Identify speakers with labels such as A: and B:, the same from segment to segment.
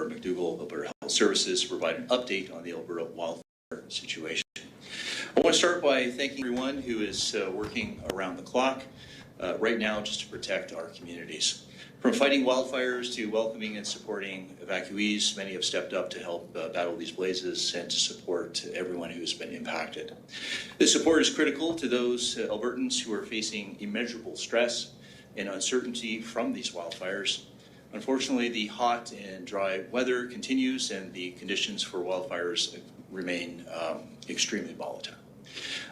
A: McDougall, Alberta Health Services, to provide an update on the Alberta wildfire situation. I want to start by thanking everyone who is working around the clock right now just to protect our communities. From fighting wildfires to welcoming and supporting evacuees, many have stepped up to help battle these blazes and to support everyone who has been impacted. This support is critical to those Albertans who are facing immeasurable stress and uncertainty from these wildfires. Unfortunately, the hot and dry weather continues and the conditions for wildfires remain extremely volatile.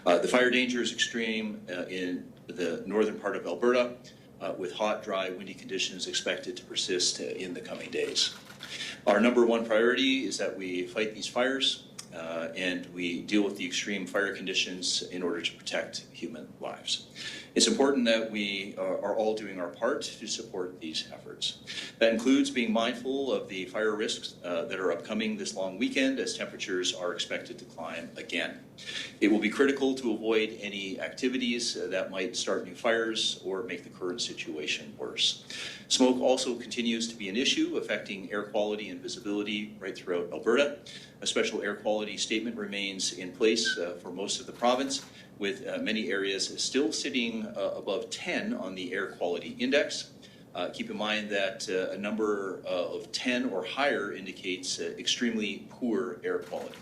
A: The fire danger is extreme in the northern part of Alberta, with hot, dry, windy conditions expected to persist in the coming days. Our number one priority is that we fight these fires and we deal with the extreme fire conditions in order to protect human lives. It's important that we are all doing our part to support these efforts. That includes being mindful of the fire risks that are upcoming this long weekend as temperatures are expected to climb again. It will be critical to avoid any activities that might start new fires or make the current situation worse. Smoke also continues to be an issue affecting air quality and visibility right throughout Alberta. A special air quality statement remains in place for most of the province, with many areas still sitting above 10 on the air quality index. Keep in mind that a number of 10 or higher indicates extremely poor air quality.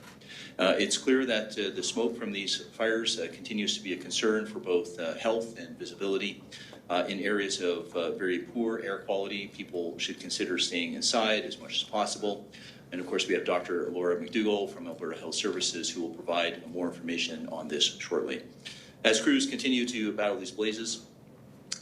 A: It's clear that the smoke from these fires continues to be a concern for both health and visibility. In areas of very poor air quality, people should consider staying inside as much as possible. And of course, we have Dr. Laura McDougall from Alberta Health Services who will provide more information on this shortly. As crews continue to battle these blazes,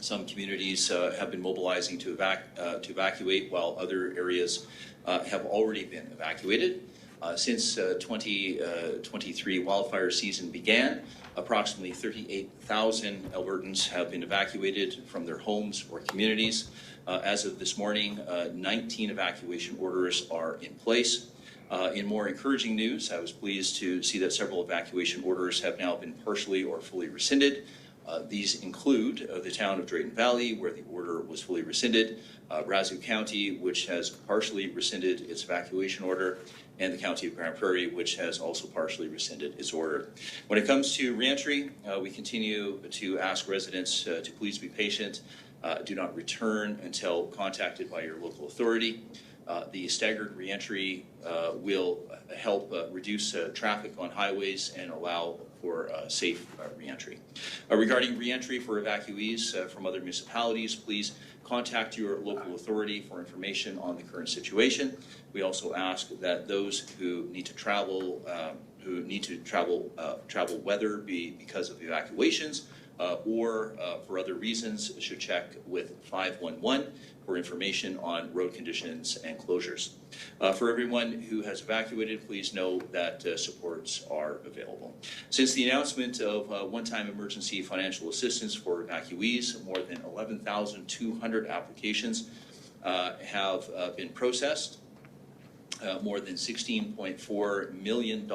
A: some communities have been mobilizing to evacuate, while other areas have already been evacuated. Since 2023 wildfire season began, approximately 38,000 Albertans have been evacuated from their homes or communities. As of this morning, 19 evacuation orders are in place. In more encouraging news, I was pleased to see that several evacuation orders have now been partially or fully rescinded. These include the town of Drayton Valley, where the order was fully rescinded, Razoo County, which has partially rescinded its evacuation order, and the County of Grand Prairie, which has also partially rescinded its order. When it comes to reentry, we continue to ask residents to please be patient. Do not return until contacted by your local authority. The staggered reentry will help reduce traffic on highways and allow for safe reentry. Regarding reentry for evacuees from other municipalities, please contact your local authority for information on the current situation. We also ask that those who need to travel, whether because of evacuations or for other reasons, should check with 511 for information on road conditions and closures. For everyone who has evacuated, please know that supports are available. Since the announcement of one-time emergency financial assistance for evacuees, more than 11,200 applications have been processed. More than $16.4 million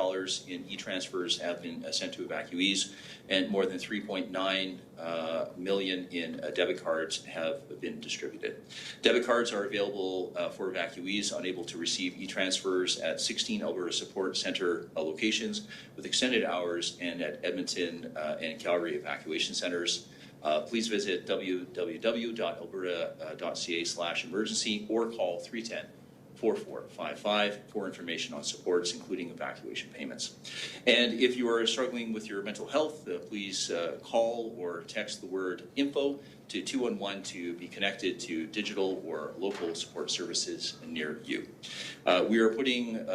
A: in e-transfers have been sent to evacuees, and more than $3.9 million in debit cards have been distributed. Debit cards are available for evacuees unable to receive e-transfers at 16 Alberta Support Centre locations with extended hours and at Edmonton and Calgary evacuation centres. Please visit www.alberta.ca/emergency or call 310-4455 for information on supports, including evacuation payments. And if you are struggling with your mental health, please call or text the word info to 211 to be connected to digital or local support services near you. We are putting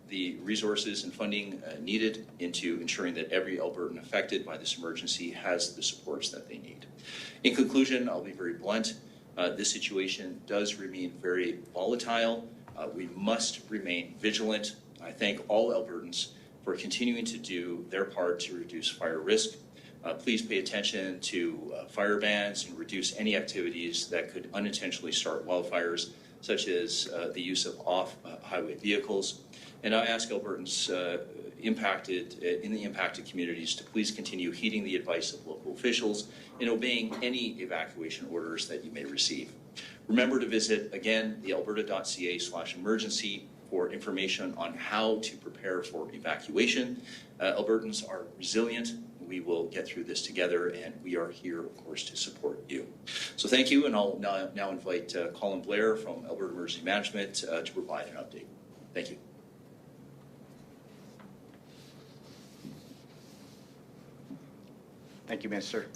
A: the resources and funding needed into ensuring that every Albertan affected by this emergency has the supports that they need. In conclusion, I'll be very blunt. This situation does remain very volatile. We must remain vigilant. I thank all Albertans for continuing to do their part to reduce fire risk. Please pay attention to fire bans and reduce any activities that could unintentionally start wildfires, such as the use of off-highway vehicles. And I ask Albertans in the impacted communities to please continue heeding the advice of local officials and obeying any evacuation orders that you may receive. Remember to visit, again, the alberta.ca/emergency for information on how to prepare for evacuation. Albertans are resilient. We will get through this together, and we are here, of course, to support you. So thank you, and I'll now invite Colin Blair from Alberta Emergency Management to provide an update. Thank you.
B: Thank you, Minister.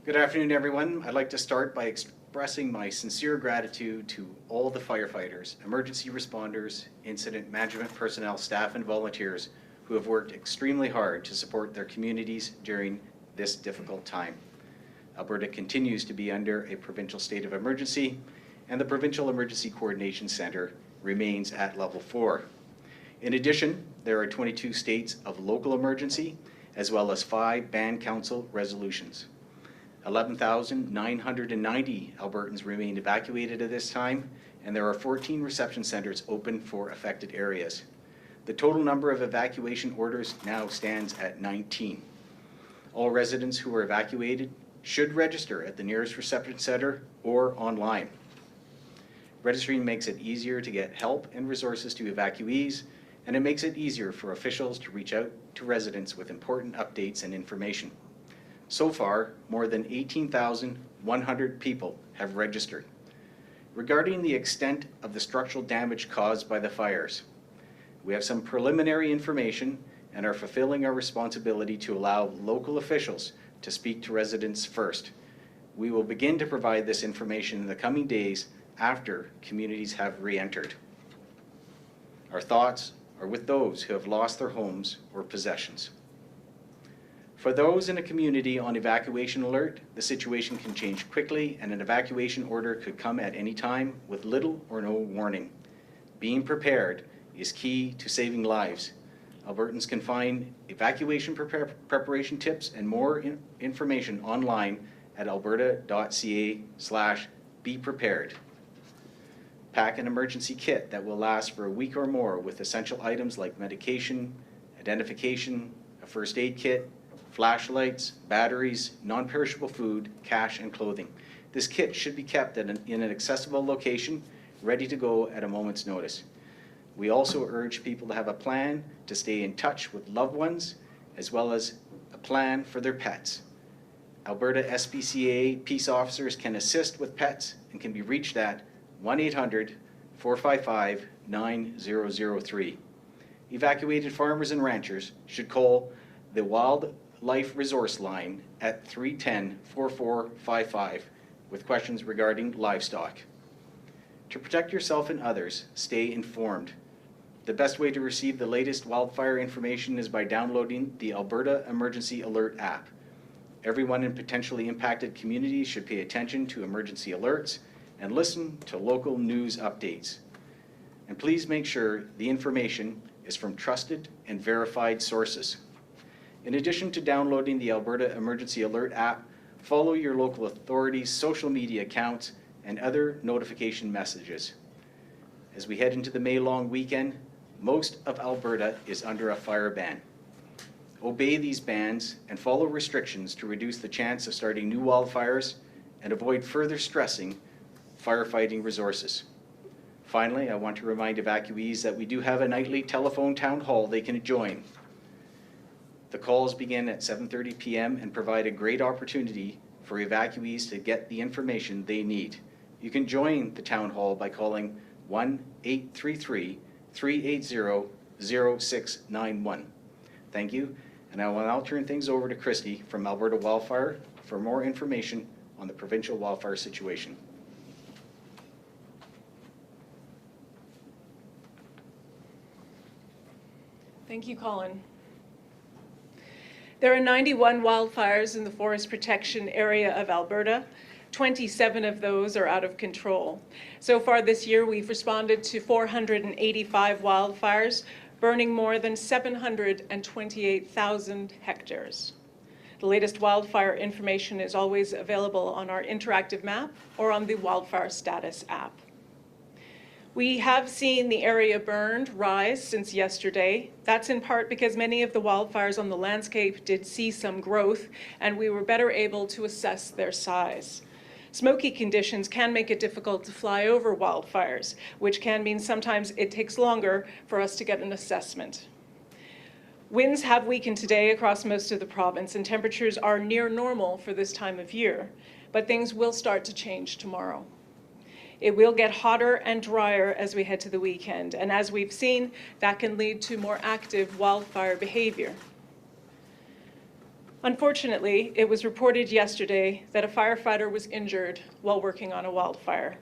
B: Good afternoon, everyone. I'd like to start by expressing my sincere gratitude to all the firefighters, emergency responders, incident management personnel, staff, and volunteers who have worked extremely hard to support their communities during this difficult time. Alberta continues to be under a provincial state of emergency, and the Provincial Emergency Coordination Centre remains at level 4. In addition, there are 22 states of local emergency, as well as 5 band council resolutions. 11,990 Albertans remain evacuated at this time, and there are 14 reception centres open for affected areas. The total number of evacuation orders now stands at 19. All residents who are evacuated should register at the nearest reception centre or online. Registering makes it easier to get help and resources to evacuees, and it makes it easier for officials to reach out to residents with important updates and information. So far, more than 18,100 people have registered. Regarding the extent of the structural damage caused by the fires, we have some preliminary information and are fulfilling our responsibility to allow local officials to speak to residents first. We will begin to provide this information in the coming days after communities have re-entered. Our thoughts are with those who have lost their homes or possessions. For those in a community on evacuation alert, the situation can change quickly and an evacuation order could come at any time with little or no warning. Being prepared is key to saving lives. Albertans can find evacuation preparation tips and more information online at alberta.ca/beprepared. Pack an emergency kit that will last for a week or more with essential items like medication, identification, a first aid kit, flashlights, batteries, non-perishable food, cash, and clothing. This kit should be kept in an accessible location, ready to go at a moment's notice. We also urge people to have a plan to stay in touch with loved ones, as well as a plan for their pets. Alberta SPCA peace officers can assist with pets and can be reached at 1-800-455-9003. Evacuated farmers and ranchers should call the Wildlife Resource Line at 310-4455 with questions regarding livestock. To protect yourself and others, stay informed. The best way to receive the latest wildfire information is by downloading the Alberta Emergency Alert app. Everyone in potentially impacted communities should pay attention to emergency alerts and listen to local news updates. And please make sure the information is from trusted and verified sources. In addition to downloading the Alberta Emergency Alert app, follow your local authorities' social media accounts and other notification messages. As we head into the May long weekend, most of Alberta is under a fire ban. Obey these bans and follow restrictions to reduce the chance of starting new wildfires and avoid further stressing firefighting resources. Finally, I want to remind evacuees that we do have a nightly telephone town hall they can join. The calls begin at 7:30 p.m. and provide a great opportunity for evacuees to get the information they need. You can join the town hall by calling 1-833-380-0691. Thank you, and I will now turn things over to Christie from Alberta Wildfire for more information on the provincial wildfire situation.
C: Thank you, Colin. There are 91 wildfires in the forest protection area of Alberta. 27 of those are out of control. So far this year, we've responded to 485 wildfires, burning more than 728,000 hectares. The latest wildfire information is always available on our interactive map or on the Wildfire Status app. We have seen the area burned rise since yesterday. That's in part because many of the wildfires on the landscape did see some growth, and we were better able to assess their size. Smoky conditions can make it difficult to fly over wildfires, which can mean sometimes it takes longer for us to get an assessment. Winds have weakened today across most of the province, and temperatures are near normal for this time of year, but things will start to change tomorrow. It will get hotter and drier as we head to the weekend, and as we've seen, that can lead to more active wildfire behavior. Unfortunately, it was reported yesterday that a firefighter was injured while working on a wildfire.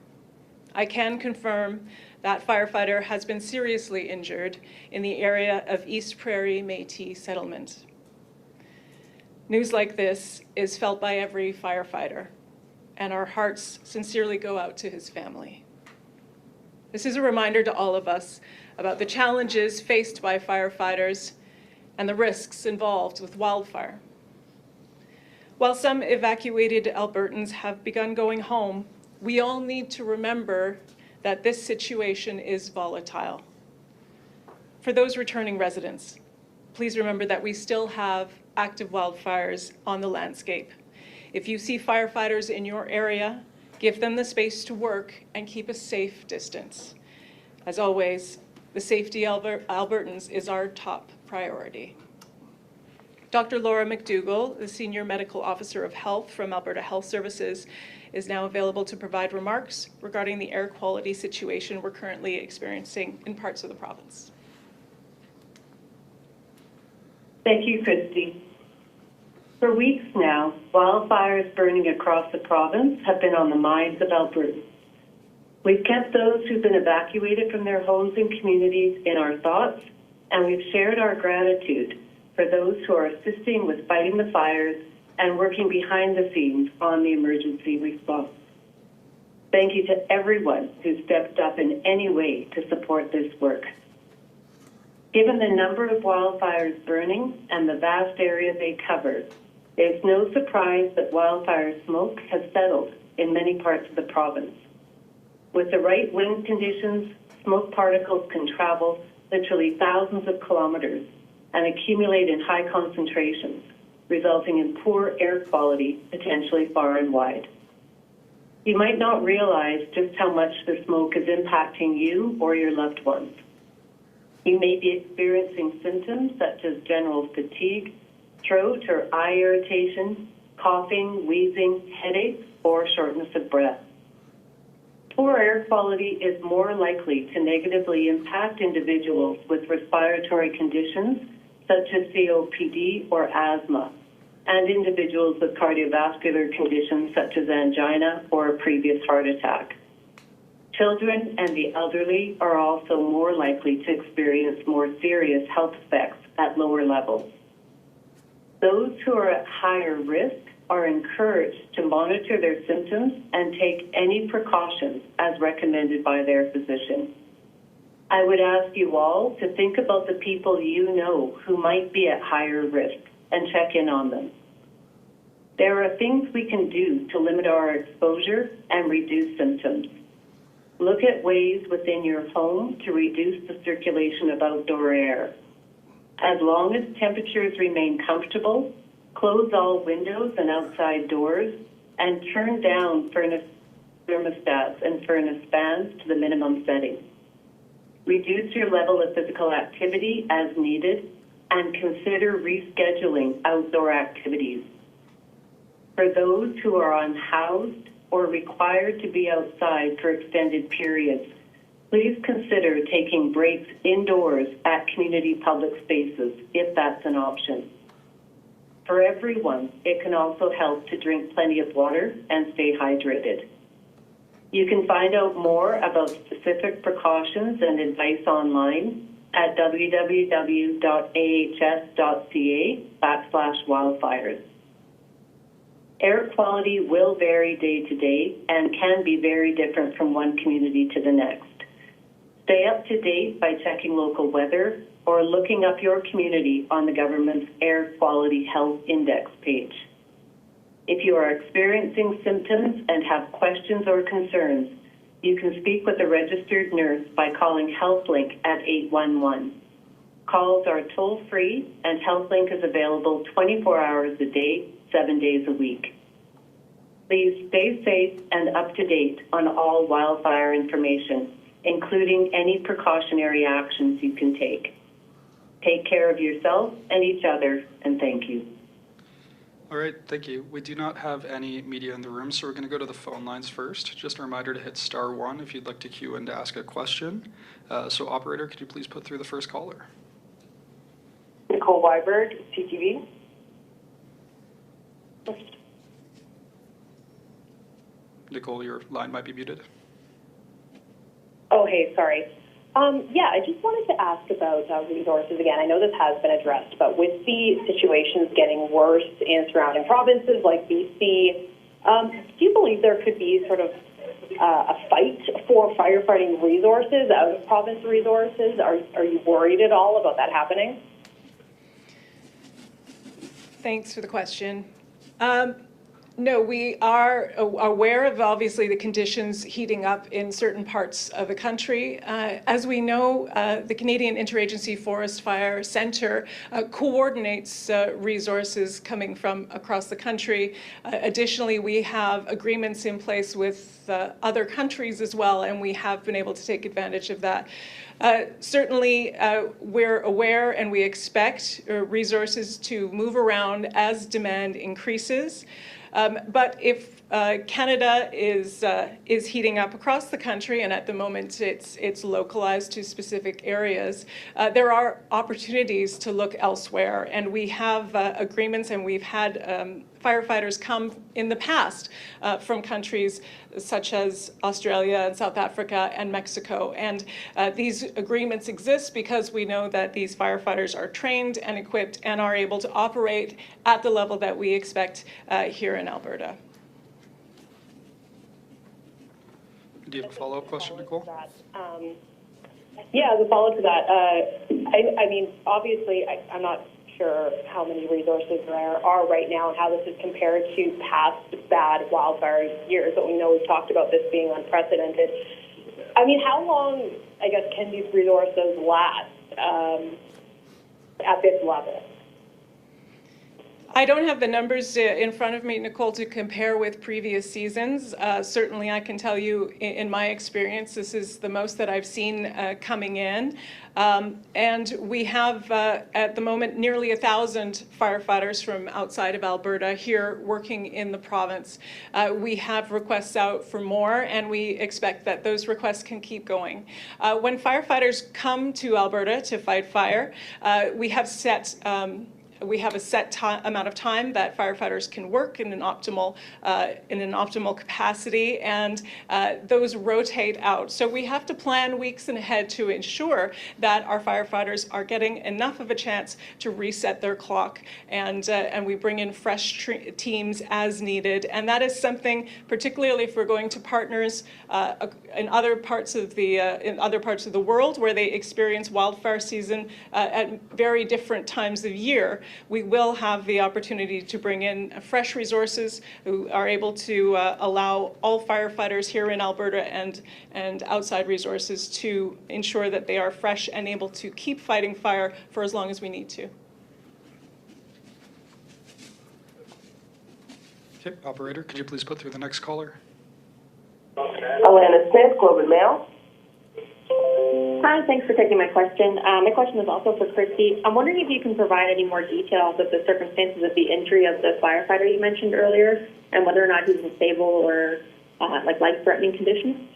C: I can confirm that firefighter has been seriously injured in the area of East Prairie Metis Settlement. News like this is felt by every firefighter, and our hearts sincerely go out to his family. This is a reminder to all of us about the challenges faced by firefighters and the risks involved with wildfire. While some evacuated Albertans have begun going home, we all need to remember that this situation is volatile. For those returning residents, please remember that we still have active wildfires on the landscape. If you see firefighters in your area, give them the space to work and keep a safe distance. As always, the safety of Albertans is our top priority. Dr. Laura McDougall, the Senior Medical Officer of Health from Alberta Health Services, is now available to provide remarks regarding the air quality situation we're currently experiencing in parts of the province.
D: Thank you, Christie. For weeks now, wildfires burning across the province have been on the minds of Albertans. We've kept those who've been evacuated from their homes and communities in our thoughts, and we've shared our gratitude for those who are assisting with fighting the fires and working behind the scenes on the emergency response. Thank you to everyone who stepped up in any way to support this work. Given the number of wildfires burning and the vast area they cover, it's no surprise that wildfire smoke has settled in many parts of the province. With the right wind conditions, smoke particles can travel literally thousands of kilometers and accumulate in high concentrations, resulting in poor air quality potentially far and wide. You might not realize just how much the smoke is impacting you or your loved ones. You may be experiencing symptoms such as general fatigue, throat or eye irritation, coughing, wheezing, headaches, or shortness of breath. Poor air quality is more likely to negatively impact individuals with respiratory conditions such as COPD or asthma, and individuals with cardiovascular conditions such as angina or a previous heart attack. Children and the elderly are also more likely to experience more serious health effects at lower levels. Those who are at higher risk are encouraged to monitor their symptoms and take any precautions as recommended by their physician. I would ask you all to think about the people you know who might be at higher risk and check in on them. There are things we can do to limit our exposure and reduce symptoms. Look at ways within your home to reduce the circulation of outdoor air. As long as temperatures remain comfortable, close all windows and outside doors and turn down furnace thermostats and furnace fans to the minimum setting. Reduce your level of physical activity as needed and consider rescheduling outdoor activities. For those who are unhoused or required to be outside for extended periods, please consider taking breaks indoors at community public spaces if that's an option. For everyone, it can also help to drink plenty of water and stay hydrated. You can find out more about specific precautions and advice online at www.ahs.ca/wildfires. Air quality will vary day to day and can be very different from one community to the next. Stay up to date by checking local weather or looking up your community on the government's Air Quality Health Index page. If you are experiencing symptoms and have questions or concerns, you can speak with a registered nurse by calling HealthLink at 811. Calls are toll-free and HealthLink is available 24 hours a day, 7 days a week. Please stay safe and up to date on all wildfire information, including any precautionary actions you can take. Take care of yourself and each other, and thank you.
E: All right, thank you. We do not have any media in the room, so we're going to go to the phone lines first. Just a reminder to hit *1 if you'd like to queue in to ask a question. So operator, could you please put through the first caller?
F: Nicole Weiberg, CTV.
E: Nicole, your line might be muted.
F: Oh, hey, sorry. Yeah, I just wanted to ask about resources again. I know this has been addressed, but with the situations getting worse in surrounding provinces like BC, do you believe there could be sort of a fight for firefighting resources, out-of-province resources? Are you worried at all about that happening?
C: Thanks for the question. No, we are aware of obviously the conditions heating up in certain parts of the country. As we know, the Canadian Interagency Forest Fire Centre coordinates resources coming from across the country. Additionally, we have agreements in place with other countries as well, and we have been able to take advantage of that. Certainly, we're aware and we expect resources to move around as demand increases. But if Canada is heating up across the country, and at the moment it's localized to specific areas, there are opportunities to look elsewhere. And we have agreements, and we've had firefighters come in the past from countries such as Australia and South Africa and Mexico. And these agreements exist because we know that these firefighters are trained and equipped and are able to operate at the level that we expect here in Alberta.
E: Do you have a follow-up question, Nicole?
F: Yeah, as a follow-up to that, I mean, obviously, I'm not sure how many resources there are right now and how this is compared to past bad wildfire years, but we know we've talked about this being unprecedented. I mean, how long, I guess, can these resources last at this level?
C: I don't have the numbers in front of me, Nicole, to compare with previous seasons. Certainly, I can tell you in my experience, this is the most that I've seen coming in. And we have, at the moment, nearly 1,000 firefighters from outside of Alberta here working in the province. We have requests out for more, and we expect that those requests can keep going. When firefighters come to Alberta to fight fire, we have a set amount of time that firefighters can work in an optimal capacity, and those rotate out. So we have to plan weeks ahead to ensure that our firefighters are getting enough of a chance to reset their clock, and we bring in fresh teams as needed. And that is something, particularly if we're going to partners in other parts of the world where they experience wildfire season at very different times of year. We will have the opportunity to bring in fresh resources who are able to allow all firefighters here in Alberta and outside resources to ensure that they are fresh and able to keep fighting fire for as long as we need to.
E: Okay, operator, could you please put through the next caller?
F: Alana Smith, Globe and Mail.
G: Hi, thanks for taking my question. My question is also for Christie. I'm wondering if you can provide any more details of the circumstances of the injury of the firefighter you mentioned earlier, and whether or not he's in stable or life-threatening conditions.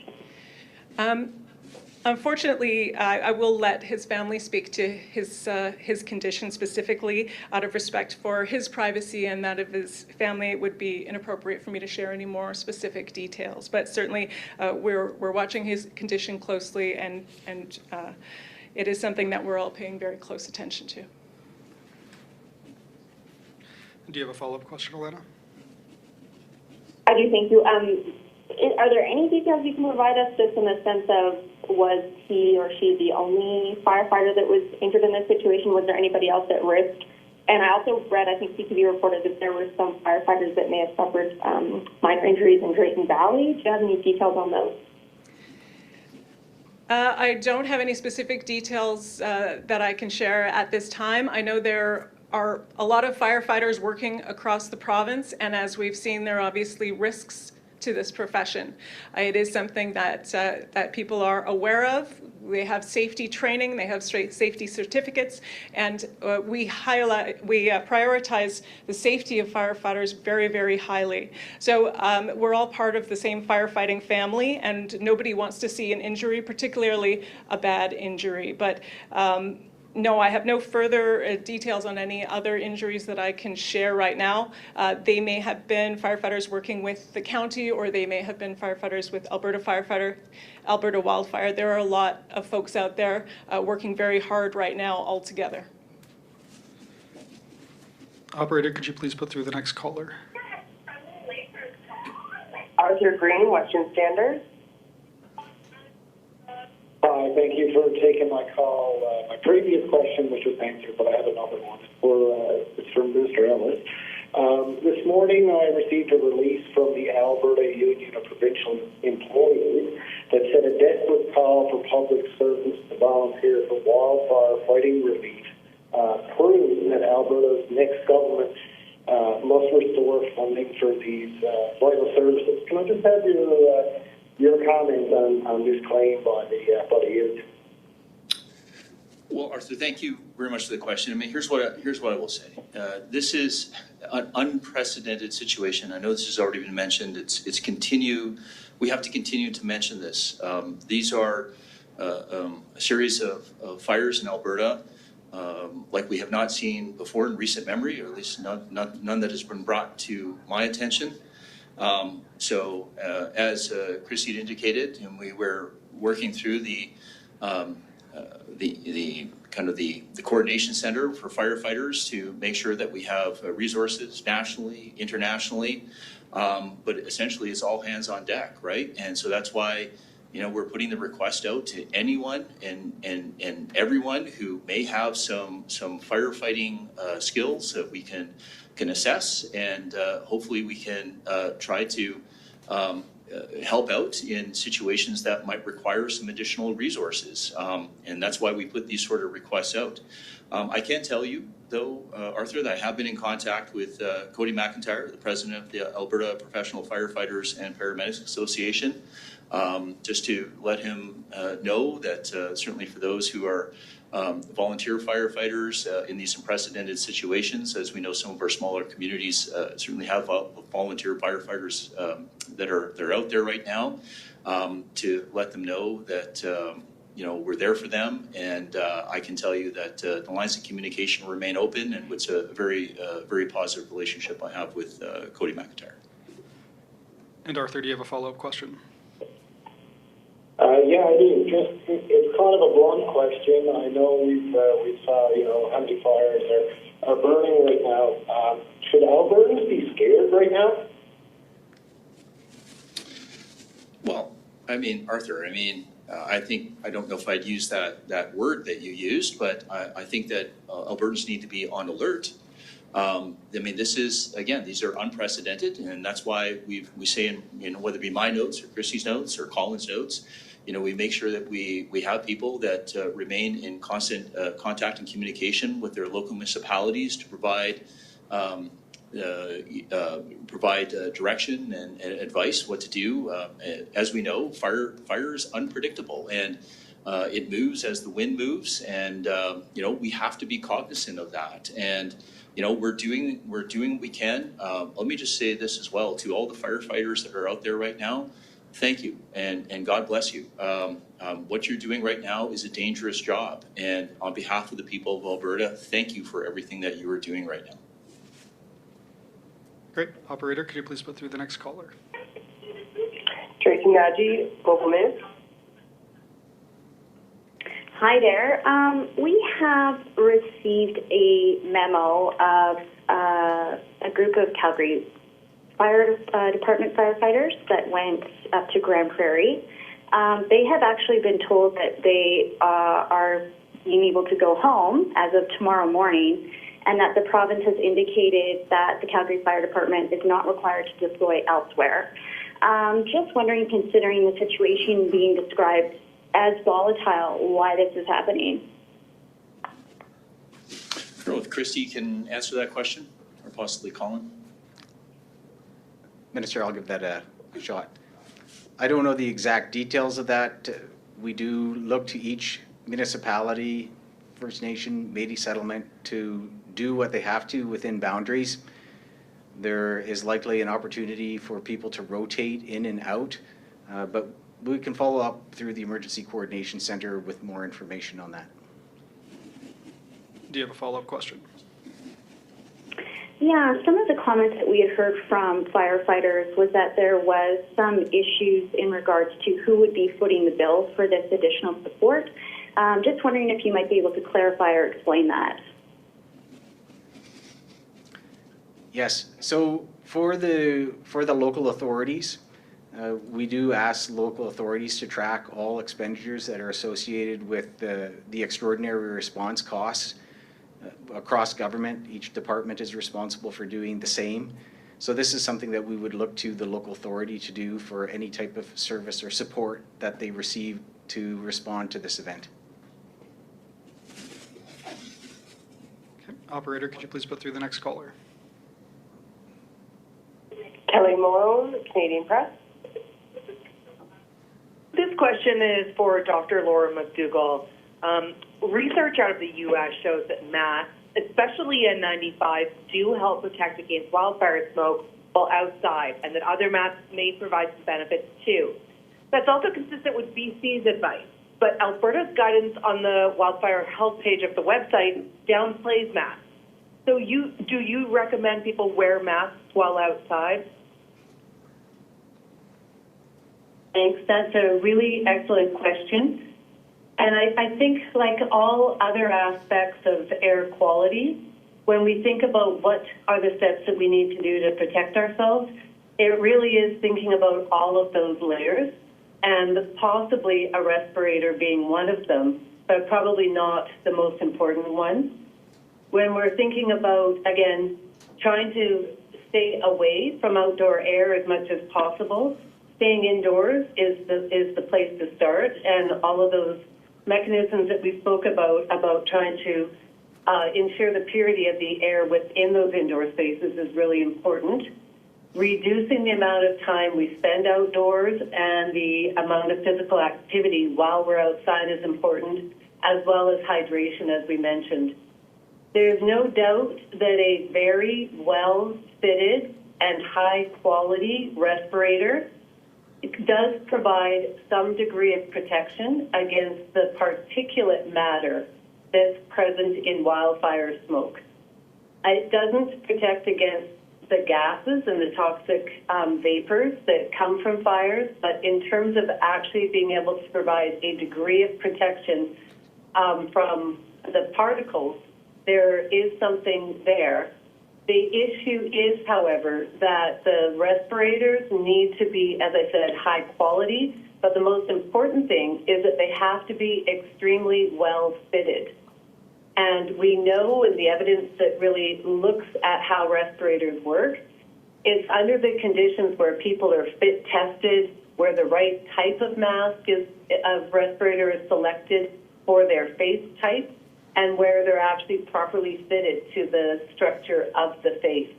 C: Unfortunately, I will let his family speak to his condition specifically. Out of respect for his privacy and that of his family, it would be inappropriate for me to share any more specific details. But certainly, we're watching his condition closely, and it is something that we're all paying very close attention to.
E: Do you have a follow-up question, Alana?
G: I do, thank you. Are there any details you can provide us just in the sense of, was he or she the only firefighter that was injured in this situation? Was there anybody else at risk? And I also read, I think CTV reported that there were some firefighters that may have suffered minor injuries in Drayton Valley. Do you have any details on those?
C: I don't have any specific details that I can share at this time. I know there are a lot of firefighters working across the province, and as we've seen, there are obviously risks to this profession. It is something that that people are aware of. They have safety training, they have safety certificates, and we prioritize the safety of firefighters very, very highly. So we're all part of the same firefighting family, and nobody wants to see an injury, particularly a bad injury. But no, I have no further details on any other injuries that I can share right now. They may have been firefighters working with the county, or they may have been firefighters with Alberta Wildfire. There are a lot of folks out there working very hard right now all together.
E: Operator, could you please put through the next caller?
D: Arthur Green, Western Standard.
H: Hi, thank you for taking my call. My previous question was just answered, but I have another one. It's from Mr. Ellis. This morning I received a release from the Alberta Union of Provincial Employees that said a desperate call for public servants to volunteer for wildfire fighting relief proves that Alberta's next government must restore funding for these vital services. Can I just have your comments on this claim by the youth?
A: Well, Arthur, thank you very much for the question. I mean, here's what I will say. This is an unprecedented situation. I know this has already been mentioned. We have to continue to mention this. These are a series of fires in Alberta like we have not seen before in recent memory, or at least none that has been brought to my attention. So as Christie indicated, and we were working through the coordination center for firefighters to make sure that we have resources nationally, internationally, but essentially it's all hands on deck, right? And so that's why, we're putting the request out to anyone and everyone who may have some firefighting skills that we can assess, and hopefully we can try to help out in situations that might require some additional resources. And that's why we put these sort of requests out. I can tell you, though, Arthur, that I have been in contact with Cody McIntyre, the president of the Alberta Professional Firefighters and Paramedics Association, just to let him know that certainly for those who are volunteer firefighters in these unprecedented situations, as we know some of our smaller communities certainly have volunteer firefighters that are out there right now, to let them know that we're there for them, and I can tell you that the lines of communication remain open, and it's a very positive relationship I have with Cody McIntyre.
E: And Arthur, do you have a follow-up question?
H: Yeah, I do. It's kind of a blunt question. I know we saw, how many fires are burning right now. Should Albertans be scared right now?
A: Well, I mean, Arthur, I don't know if I'd use that word that you used, but I think that Albertans need to be on alert. This is, again, these are unprecedented, and that's why we say in, whether it be my notes or Christie's notes or Colin's notes, we make sure that we have people that remain in constant contact and communication with their local municipalities to provide direction and advice what to do. As we know, fire is unpredictable, and it moves as the wind moves, and we have to be cognizant of that. And we're doing what we can. Let me just say this as well to all the firefighters that are out there right now. Thank you, and God bless you. What you're doing right now is a dangerous job, and on behalf of the people of Alberta, thank you for everything that you are doing right now.
E: Great. Operator, could you please put through the next caller?
D: Tracy Nagy, Global News.
G: Hi there. We have received a memo of a group of Calgary Fire Department firefighters that went up to Grand Prairie. They have actually been told that they are being able to go home as of tomorrow morning, and that the province has indicated that the Calgary Fire Department is not required to deploy elsewhere. Just wondering, considering the situation being described as volatile, why this is happening.
A: know if Christie can answer that question, or possibly Colin.
B: Minister, I'll give that a shot. I don't know the exact details of that. We do look to each municipality, First Nation, Metis Settlement to do what they have to within boundaries. There is likely an opportunity for people to rotate in and out, but we can follow up through the Emergency Coordination Center with more information on that.
E: Do you have a follow-up question?
G: Yeah, some of the comments that we had heard from firefighters was that there was some issues in regards to who would be footing the bill for this additional support. Just wondering if you might be able to clarify or explain that.
B: Yes, so for the local authorities, we do ask local authorities to track all expenditures that are associated with the extraordinary response costs across government. Each department is responsible for doing the same. So this is something that we would look to the local authority to do for any type of service or support that they receive to respond to this event.
E: Okay. Operator, could you please put through the next caller?
I: Kelly Malone, Canadian Press. This question is for Dr. Laura McDougall. Research out of the U.S. shows that masks, especially N95s, do help protect against wildfire smoke while outside, and that other masks may provide some benefits too. That's also consistent with BC's advice, but Alberta's guidance on the wildfire health page of the website downplays masks. So do you recommend people wear masks while outside?
D: Thanks. That's a really excellent question. And I think, like all other aspects of air quality, when we think about what are the steps that we need to do to protect ourselves, it really is thinking about all of those layers, and possibly a respirator being one of them, but probably not the most important one. When we're thinking about, again, trying to stay away from outdoor air as much as possible, staying indoors is the place to start, and all of those mechanisms that we spoke about trying to ensure the purity of the air within those indoor spaces is really important. Reducing the amount of time we spend outdoors and the amount of physical activity while we're outside is important, as well as hydration, as we mentioned. There's no doubt that a very well-fitted and high-quality respirator does provide some degree of protection against the particulate matter that's present in wildfire smoke. It doesn't protect against the gases and the toxic vapors that come from fires, but in terms of actually being able to provide a degree of protection from the particles, there is something there. The issue is, however, that the respirators need to be, as I said, high quality, but the most important thing is that they have to be extremely well fitted. And we know, and the evidence that really looks at how respirators work, it's under the conditions where people are fit tested, where the right type of mask of respirator is selected for their face type, and where they're actually properly fitted to the structure of the face.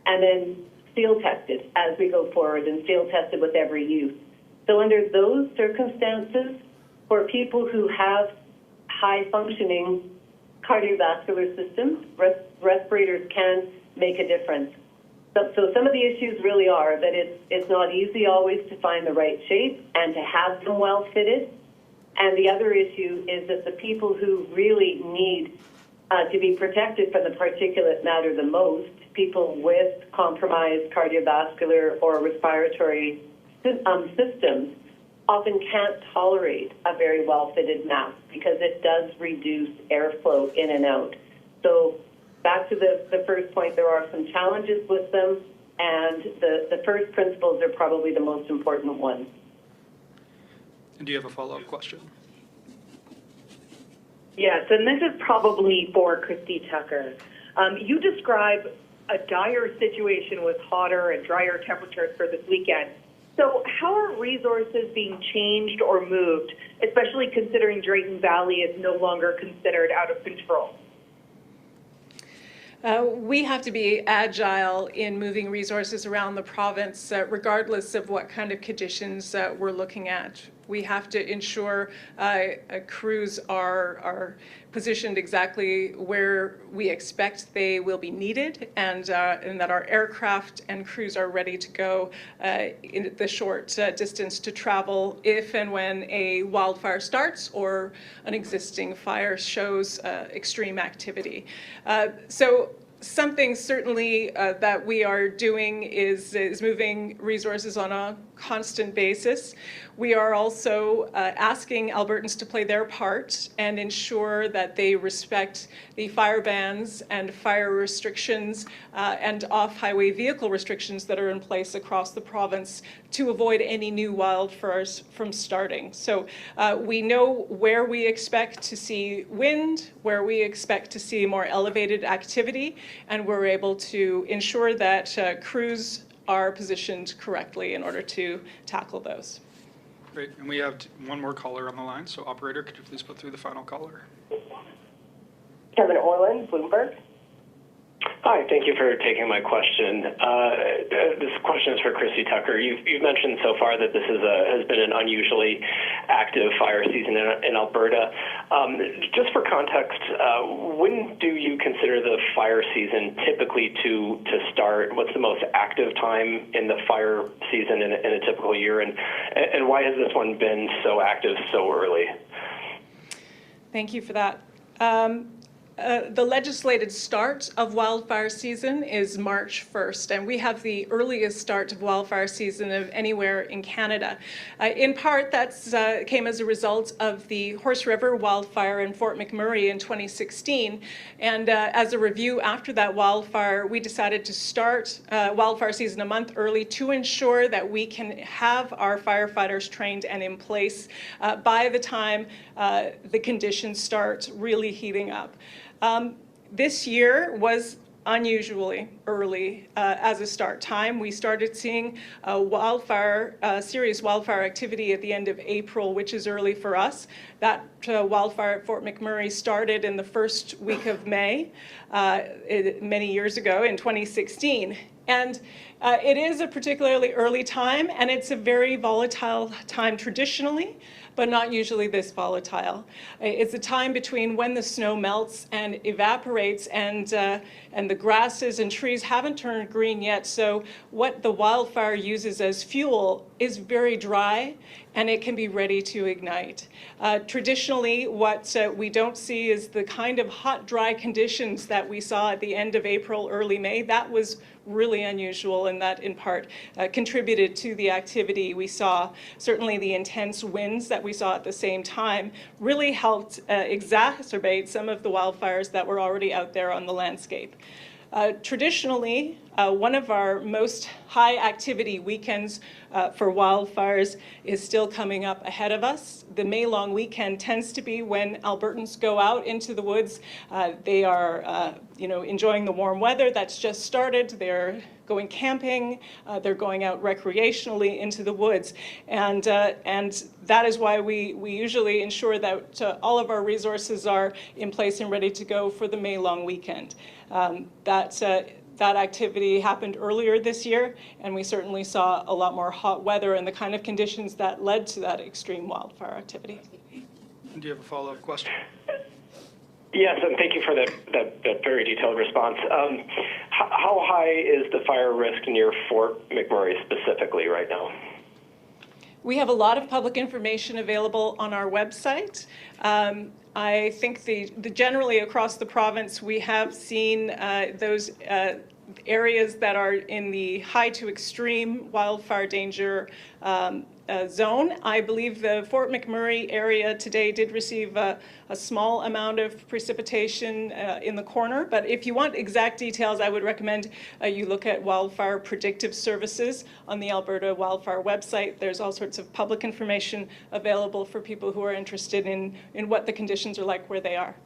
D: And then field tested as we go forward, and field tested with every use. So under those circumstances, for people who have high functioning cardiovascular systems, respirators can make a difference. So some of the issues really are that it's not easy always to find the right shape and to have them well fitted. And the other issue is that the people who really need to be protected from the particulate matter the most, people with compromised cardiovascular or respiratory systems, often can't tolerate a very well-fitted mask because it does reduce airflow in and out. So back to the first point, there are some challenges with them, and the first principles are probably the most important ones.
E: And do you have a follow-up question?
I: Yes, and this is probably for Christie Tucker. You describe a dire situation with hotter and drier temperatures for this weekend. So how are resources being changed or moved, especially considering Drayton Valley is no longer considered out of control?
C: We have to be agile in moving resources around the province, regardless of what kind of conditions we're looking at. We have to ensure crews are positioned exactly where we expect they will be needed, and that our aircraft and crews are ready to go in the short distance to travel if and when a wildfire starts or an existing fire shows extreme activity. So something certainly that we are doing is moving resources on a constant basis. We are also asking Albertans to play their part and ensure that they respect the fire bans and fire restrictions and off-highway vehicle restrictions that are in place across the province to avoid any new wildfires from starting. So we know where we expect to see wind, where we expect to see more elevated activity, and we're able to ensure that crews are positioned correctly in order to tackle those.
E: Great, and we have one more caller on the line, so operator, could you please put through the final caller?
J: Kevin Orland, Bloomberg.
K: Hi, thank you for taking my question. This question is for Christie Tucker. You've mentioned so far that this has been an unusually active fire season in Alberta. Just for context, when do you consider the fire season typically to start? What's the most active time in the fire season in a typical year, and why has this one been so active so early?
C: Thank you for that. The legislated start of wildfire season is March 1st, and we have the earliest start of wildfire season of anywhere in Canada. In part, that came as a result of the Horse River wildfire in Fort McMurray in 2016, and as a review after that wildfire, we decided to start wildfire season a month early to ensure that we can have our firefighters trained and in place by the time the conditions start really heating up. This year was unusually early as a start time. We started seeing serious wildfire activity at the end of April, which is early for us. That wildfire at Fort McMurray started in the first week of May, many years ago in 2016. And it is a particularly early time, and it's a very volatile time traditionally, but not usually this volatile. It's a time between when the snow melts and evaporates, and the grasses and trees haven't turned green yet, so what the wildfire uses as fuel is very dry, and it can be ready to ignite. Traditionally, what we don't see is the kind of hot, dry conditions that we saw at the end of April, early May. That was really unusual, and that in part contributed to the activity we saw. Certainly the intense winds that we saw at the same time really helped exacerbate some of the wildfires that were already out there on the landscape. Traditionally, one of our most high activity weekends for wildfires is still coming up ahead of us. The May long weekend tends to be when Albertans go out into the woods. They are enjoying the warm weather that's just started. They're going camping, they're going out recreationally into the woods. And that is why we usually ensure that all of our resources are in place and ready to go for the May long weekend. That activity happened earlier this year, and we certainly saw a lot more hot weather and the kind of conditions that led to that extreme wildfire activity.
E: Do you have a follow-up question?
K: Yes, and thank you for that very detailed response. How high is the fire risk near Fort McMurray specifically right now?
C: We have a lot of public information available on our website. I think generally across the province, we have seen those areas that are in the high to extreme wildfire danger zone. I believe the Fort McMurray area today did receive a small amount of precipitation in the corner, but if you want exact details, I would recommend you look at Wildfire Predictive Services on the Alberta Wildfire website. There's all sorts of public information available for people who are interested in what the conditions are like where they are.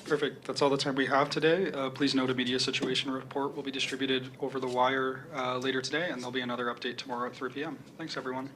E: Perfect. That's all the time we have today. Please note a media situation report will be distributed over the wire later today, and there'll be another update tomorrow at 3 p.m. Thanks, everyone.